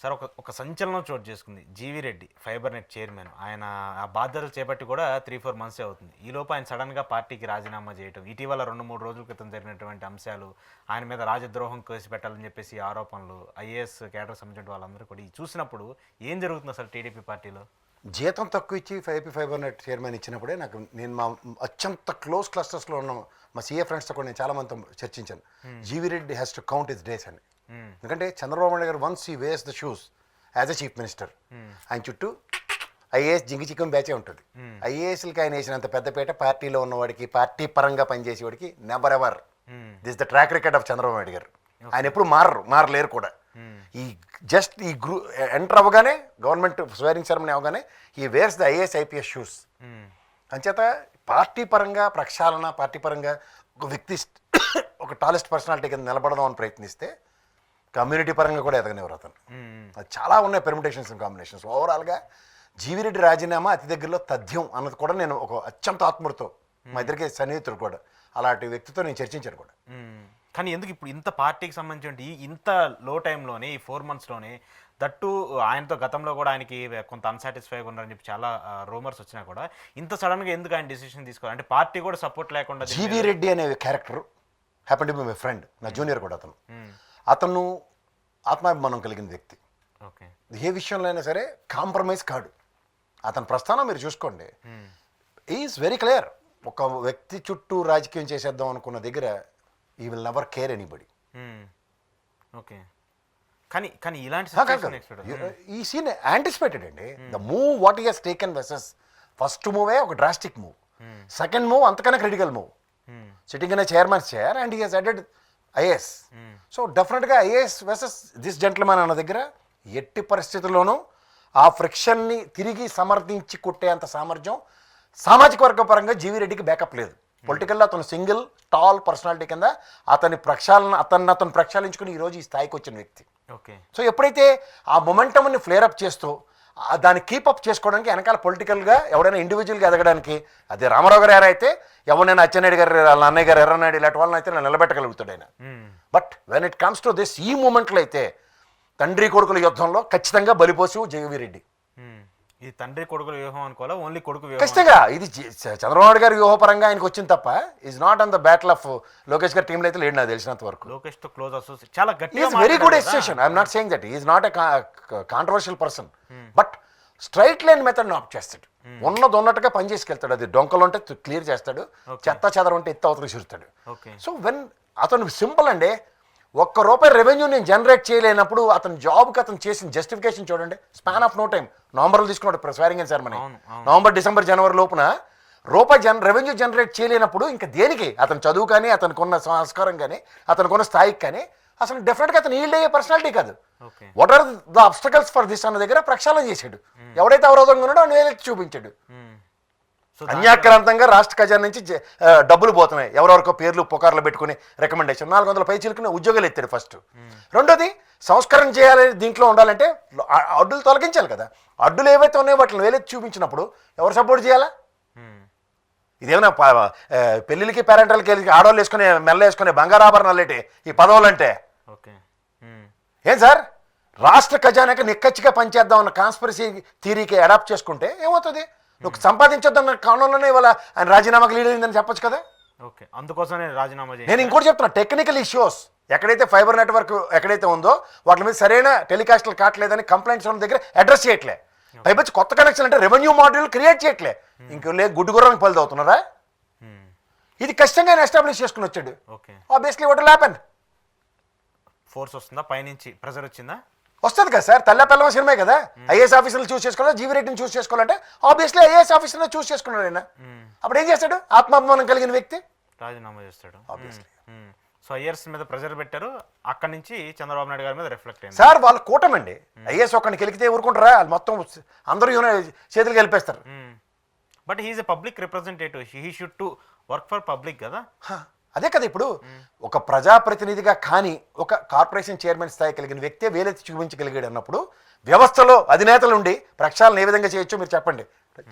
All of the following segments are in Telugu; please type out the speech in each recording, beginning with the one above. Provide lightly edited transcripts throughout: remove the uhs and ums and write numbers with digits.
సార్ ఒక సంచలనం చోటు చేసుకుంది. GV Reddy fibre net chairman. ఆయన ఆ బాధ్యతలు చేపట్టి కూడా 3-4 మంత్సే అవుతుంది. ఈలోపు ఆయన సడన్గా పార్టీకి రాజీనామా చేయటం, ఇటీవల 2-3 రోజుల క్రితం జరిగినటువంటి అంశాలు, ఆయన మీద రాజద్రోహం కేసు పెట్టాలని చెప్పేసి ఆరోపణలు, ఐఏఎస్ కేడర్ సంబంధించిన వాళ్ళందరూ కూడా చూసినప్పుడు ఏం జరుగుతుంది అసలు టీడీపీ పార్టీలో? జీతం తక్కువ ఇచ్చి ఫైబర్ నెట్ చైర్మన్ ఇచ్చినప్పుడే నేను మా అత్యంత క్లోజ్ క్లస్టర్స్లో ఉన్న మా సీఏ ఫ్రెండ్స్తో కూడా నేను చాలా మందితో చర్చించాను. GV Reddy has to count his days అని. ఎందుకంటే చంద్రబాబు నాయుడు గారు once he ways the shoes as a chief minister, ఆయన చుట్టూ ఐఏఎస్ జింగి చిక్కం బ్యాచే ఉంటుంది. ఐఏఎస్లకి ఆయన వేసినంత పెద్దపేట పార్టీలో ఉన్నవాడికి, పార్టీ పరంగా పనిచేసేవాడికి never ever. This the track record of Chandrababu Naidu garu. ఆయన ఎప్పుడు మారలేరు కూడా. ఈ ఎంటర్ అవ్వగానే గవర్నమెంట్ స్వేరింగ్ సెరమనీ అవగానే ఈ wears the IAS IPS shoes. అంచేత పార్టీ పరంగా ప్రక్షాళన, పార్టీ పరంగా ఒక వ్యక్తి ఒక టాలెస్ట్ పర్సనాలిటీ కింద నిలబడదాం అని ప్రయత్నిస్తే కమ్యూనిటీ పరంగా కూడా ఎదగనివ్వరు అతను. అది చాలా ఉన్నాయి పెర్మిటేషన్స్ అండ్ కాంబినేషన్స్. ఓవరాల్గా జీవిరెడ్డి రాజీనామా అతి దగ్గరలో తథ్యం అన్నది కూడా నేను ఒక అత్యంత ఆత్మూర్తో, మా ఇద్దరికి సన్నిహితుడు కూడా, అలాంటి వ్యక్తితో నేను చర్చించాను కూడా. కానీ ఎందుకు ఇప్పుడు ఇంత పార్టీకి సంబంధించి ఇంత లో టైంలోనే, ఈ 4 మంత్స్లోనే, దట్టు ఆయనతో గతంలో కూడా ఆయనకి కొంత అన్సాటిస్ఫైగా ఉన్నారని చెప్పి చాలా రూమర్స్ వచ్చినా కూడా ఇంత సడన్గా ఎందుకు ఆయన డిసిషన్ తీసుకోవాలి? అంటే పార్టీ కూడా సపోర్ట్ లేకుండా. జీవీ రెడ్డి అనే character happen to be my friend, నా జూనియర్ కూడా. అతను ఆత్మాభిమానం కలిగిన వ్యక్తి. ఓకే, ఏ విషయంలో అయినా సరే కాంప్రమైజ్ కాడు. అతని ప్రస్థానం మీరు చూసుకోండి, ఈజ్ వెరీ క్లియర్. ఒక వ్యక్తి చుట్టూ రాజకీయం చేసేద్దాం అనుకున్న దగ్గర ఈ will never care anybody. Okay, కానీ ఇలాంటి ఈ సీన్ యాంటిసిపేటెడ్ అండి. The move what he has taken versus first మూవే ఒక డ్రాస్టిక్ మూవ్, సెకండ్ మూవ్ అంతకన్నా critical move. Sitting in chairman chair and he has added IAS. So డెఫినెట్గా ఐఏఎస్ వర్సెస్ దిస్ జెంట్లమెన్ అన్న దగ్గర ఎట్టి పరిస్థితుల్లోనూ ఆ ఫ్రిక్షన్ని తిరిగి సమర్థించి కొట్టేంత సామర్థ్యం సామాజిక వర్గ పరంగా జీవీ రెడ్డికి బ్యాకప్ లేదు. పొలిటికల్లో అతను సింగిల్ టాల్ పర్సనాలిటీ కింద అతను ప్రక్షాళించుకుని ఈరోజు ఈ స్థాయికి వచ్చిన వ్యక్తి. ఓకే, సో ఎప్పుడైతే ఆ మొమెంటమ్ని ఫ్లేరప్ చేస్తూ దాన్ని కీపప్ చేసుకోవడానికి వెనకాల పొలిటికల్గా ఎవడైనా ఇండివిజువల్గా ఎదగడానికి, అదే రామారావు గారు ఎరా అయితే ఎవరైనా అచ్చెన్నాయుడు గారు, వాళ్ళ అన్నయ్య గారు ఎర్రనాయుడు ఇలాంటి వాళ్ళని అయితే నిలబెట్టగలుగుతాడు ఆయన. But when it comes to this, ఈ మూమెంట్లో అయితే తండ్రి కొడుకుల యుద్ధంలో ఖచ్చితంగా బలిపోసు జీవీ రెడ్డి. ఇది తండ్రి కొడుకుల వ్యూహం అనుకోవాలా, ఓన్లీ కొడుకు వ్యూహం? ఖచ్చితంగా ఇది చంద్రబాబు గారి వ్యూహపరంగా ఆయనకు వచ్చింది తప్ప is not on the battle of Lokesh గారి టీంలో అయితే లేడు నాకు తెలిసినంత వరకు. లోకేష్ తో క్లోజ్ అసోసియేట్, చాలా గట్టిగా, very good association. I'm not saying that is not a controversial person, but straight line method opt చేస్తాడు. ఉన్నట్టుగా పని చేసుకెళ్తాడు. అది డొంకలు ఉంటే క్లియర్ చేస్తాడు, చెత్త చెదర ఉంటే ఎత్త అవతలకి చూస్తాడు. సో వెన్ అతను సింపుల్ అండి, ₹1 రెవెన్యూ నేను జనరేట్ చేయలేనప్పుడు అతని జాబ్కి అతను చేసిన జస్టిఫికేషన్ చూడండి. స్పాన్ ఆఫ్ నో టైం, నవంబర్లో తీసుకున్నాడు swearing in ceremony. November, December, జనవరి లోపున రెవెన్యూ జనరేట్ చేయలేనప్పుడు ఇంకా దేనికి? అతని చదువు కానీ, అతనికి ఉన్న సంస్కారం కానీ, అతనికి ఉన్న స్థాయికి కానీ అసలు డెఫినెట్గా అతను ఈల్డ్ అయ్యే పర్సనాలిటీ కాదు. What are the obstacles for this అన్న దగ్గర ప్రక్షాళన చేశాడు. ఎవడైతే అవరోధంగా ఉన్నాడో అని వేలెత్తి చూపించాడు. అన్యాక్రాంతంగా రాష్ట్ర ఖజానా నుంచి డబ్బులు పోతున్నాయి. ఎవరెవరికో పేర్లు పుకార్లు పెట్టుకుని రికమెండేషన్ 400 పై చిలుకుని ఉద్యోగాలు ఎత్తాడు ఫస్ట్. రెండోది సంస్కరణ చేయాలి, దీంట్లో ఉండాలంటే అడ్డులు తొలగించాలి కదా. అడ్డులు ఏవైతే ఉన్నాయో వాటిని వేలెత్తి చూపించినప్పుడు ఎవరు సపోర్ట్ చేయాలా? ఇదేమైనా పెళ్ళిళ్ళకి పేరెంటల్కి వెళ్ళి ఆడవాళ్ళు వేసుకునే మెల్ల వేసుకునే బంగారాభరణాలు ఏంటి ఈ పదవులు అంటే? ఏం సార్, రాష్ట్ర ఖజానాకి నిక్కచ్చిగా పనిచేద్దాం అన్న కాన్స్పిరసీ థియరీకి అడాప్ట్ చేసుకుంటే ఏమవుతుంది? నువ్వు సంపాదించొద్దన్న కారణంలోనే ఇవాళ ఆయన రాజీనామాకి లీడ్ అయిందని చెప్పొచ్చు కదా. ఓకే, అందుకోసమే రాజీనామా చేయాలి. నేను ఇంకోటి చెప్తున్నా, టెక్నికల్ ఇష్యూస్ ఎక్కడైతే ఫైబర్ నెట్వర్క్ ఎక్కడైతే ఉందో వాటి మీద సరైన టెలికాస్ట్లు కావట్లేదని కంప్లైంట్స్ ఉన్న దగ్గర అడ్రస్ చేయట్లే. పైపచ్చి కొత్త కనెక్షన్ అంటే రెవెన్యూ మాడ్యూల్ క్రియేట్ చేయట్లే. ఇంకో గుడ్డు గుర్రానికి పలుదు అవుతున్నారా? ఇది ఖచ్చితంగా ఆయన ఎస్టాబ్లిష్ చేసుకుని వచ్చాడు. Obviously what will happen? Force వస్తుందా పైనుంచి? ప్రెజర్ వచ్చిందా? వస్తుంది కదా సార్. తల్ల పిల్లవ సినిమా కదా. ఐఏఎస్ ఆఫీసర్లు చూస్ చేసుకోవాలి, జీవీ రెడ్డిని చూస్ చేసుకోవాలంటే ఆబ్వియస్లీ ఐఏఎస్ ఆఫీసర్ని చూస్ చేసుకున్నాడు ఆయన. అప్పుడు ఏం చేస్తాడు? ఆత్మాభిమానం కలిగిన వ్యక్తి రాజీనామా చేస్తాడు. సో ఐఏఎస్ మీద ప్రెజర్ పెట్టారు, అక్కడి నుంచి చంద్రబాబు నాయుడు గారి మీద రిఫ్లెక్ట్ అయింది. సార్ వాళ్ళ కూటమండి. ఐఏఎస్ ఒక్కడికి గెలికితే ఊరుకుంటారా? వాళ్ళు మొత్తం అందరూ చేతులు గెలిపేస్తారు. But he is a public representative, he should to work for public కదా. అదే కదా, ఇప్పుడు ఒక ప్రజాప్రతినిధిగా కానీ ఒక కార్పొరేషన్ చైర్మన్ స్థాయి కలిగిన వ్యక్తే వేలెత్తి చూపించగలిగాడు అన్నప్పుడు వ్యవస్థలో అధినేతలు ఉండి ప్రక్షాళన ఏ విధంగా చేయొచ్చో మీరు చెప్పండి.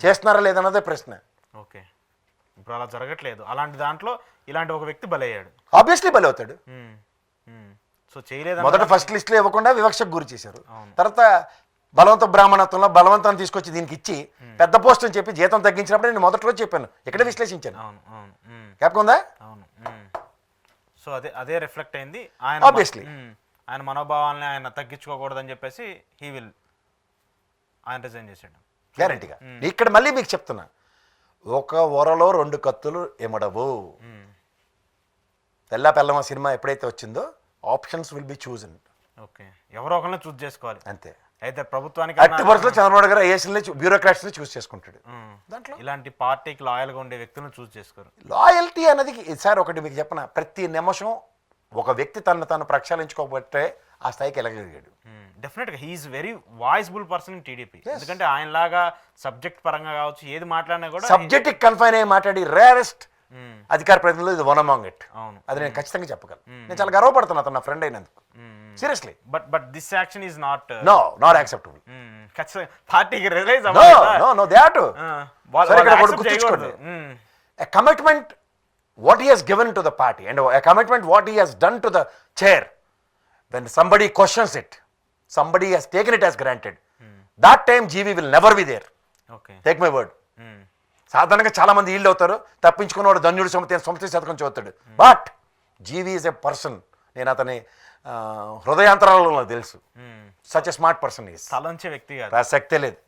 చేస్తున్నారా లేదన్నదే ప్రశ్న. ఓకే, ఇప్పుడు అలా జరగట్లేదు. అలాంటి దాంట్లో ఇలాంటి ఒక వ్యక్తి బలయ్యాడు. ఆబ్వియస్లీ బలవుతాడు. సో చేయలేదని మొదట ఫస్ట్ లిస్ట్లో ఇవ్వకుండా వివక్షకు గురి చేశారు. తర్వాత బలవంత బ్రాహ్మణత్వంలో బలవంతాన్ని తీసుకొచ్చి దీనికి ఇచ్చి పెద్ద పోస్ట్ అని చెప్పి జీతం తగ్గించినప్పుడు నేను మొదట్లో చెప్పాను, ఇక్కడే విశ్లేషించాను. అవును అవును జ్ఞాపకం ఉందా? అవును. సో అదే రిఫ్లెక్ట్ అయింది ఆయన ఆబ్వియస్లీ. ఆయన మనోభావాలని ఆయన తగ్గించుకోకూడదని చెప్పేసి ఆయన రిజైన్ చేసాడు గ్యారంటీగా. ఇక్కడ మళ్ళీ మీకు చెప్తున్నా, ఒక వరలో 2 కత్తులు ఎమడవు. తెల్లా పెల్లమ్మ సినిమా ఎప్పుడైతే వచ్చిందో options will be chosen. Okay, ఎవరో ఒకరిని చూస్ చేసుకోవాలి అంతే. అయితే ప్రభుత్వానికి అట్టి వరుసలో చంద్రబాబు గారు ఐఏఎస్ని బ్యూరోక్రాట్స్ని చూస్ చేసుకుంటాడు. దాంట్లో ఇలాంటి పార్టీకి లాయల్గా ఉండే వ్యక్తులను చూస్ చేసుకోరు. లాయల్టీ అనేది సార్ ఒకటి మీకు చెప్పన, ప్రతి నిమిషం ఒక వ్యక్తి తను ప్రక్షాళించుకోబట్టే ఆ స్థాయికి వెళ్ళగలిగాడు. డెఫినెట్గా he is very voiceable person in TDP. ఎందుకంటే ఆయనలాగా సబ్జెక్ట్ పరంగా కావచ్చు ఏది మాట్లాడినా కూడా సబ్జెక్ట్ కన్ఫైన్ అయ్యి మాట్లాడి రేరెస్ట్ అధికార ప్రతినిధులు ఇది వన్ అమాంగ్ ఇట్. అవును, అది నేను ఖచ్చితంగా చెప్పగలను. నేను చాలా గర్వపడుతున్నా అతను నా ఫ్రెండ్ అయినందుకు. Seriously. But this action is not not acceptable. ఖచ్చితంగా పార్టీకి realise No, they have to. Sir, ఇక్కడ ఒకటి గుర్తుంచుకోండి. A commitment what he has given to the party and a commitment what he has done to the chair, when somebody questions it, somebody has taken it as granted, that time GV will never be there. Okay, Take my word. సాధారణంగా చాలా మంది ఈల్డ్ అవుతారు, తప్పించుకున్నవాడు ధన్యుడు సంస్థ శతకం చదువుతాడు. But GV is a person, నేను అతని హృదయాంతరాలలో నాకు తెలుసు. Such a smart person is. తలంచే వ్యక్తి కాదు, ప్రసక్తే లేదు.